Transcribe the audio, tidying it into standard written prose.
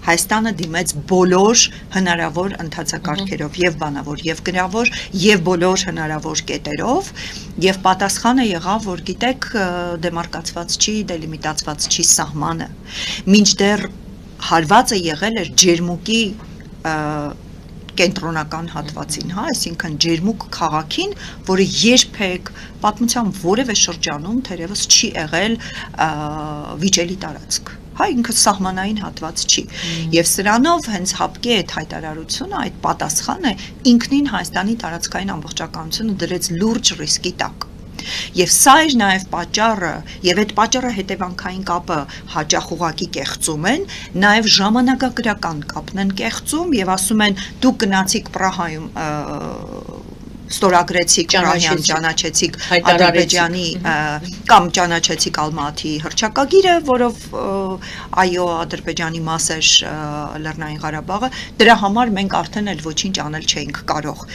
Հայաստանը դիմեց բոլոր հնարավոր ընթացակարգերով եւ բանավոր եւ գրավոր եւ բոլոր հնարավոր կետերով եւ պատասխանը եղավ որ գիտեք դեմարկացված չի դելիմիտացված չի սահմանը մինչդեռ հարվածը եղել էր ջերմուկի կենտրոնական հատվածին, հա, այսինքն ջերմուկ քաղաքին, որը երբեք պատմության որևէ շրջանում թերևս չի եղել վիճելի տարածք, հա, ինքը սահմանային հատված չի, եւ սրանով հենց հապկի այդ հայտարարությունը, այդ պատասխանը ինքնին Հայաստանի տարածքային ամբողջականությունը դրեց լուրջ ռիսկի տակ։ Եվ սա էր նաև պատճառը, եւ այդ պատճառը հետևանքային կապը հաճախ ուղակի կեղծում են, նաև ժամանակագրական կապն են կեղծում եւ ասում են դուք գնացիք Պրահայում ստորագրեցիք Պրահյան ճանաչեցիք Ադրբեջանի կամ ճանաչեցիք Ալմատի հռչակագիրը, որով այո Ադրբեջանի մաս էր Լեռնային Ղարաբաղը, դրա համար մենք արդեն էլ ոչինչ անել չէինք կարող։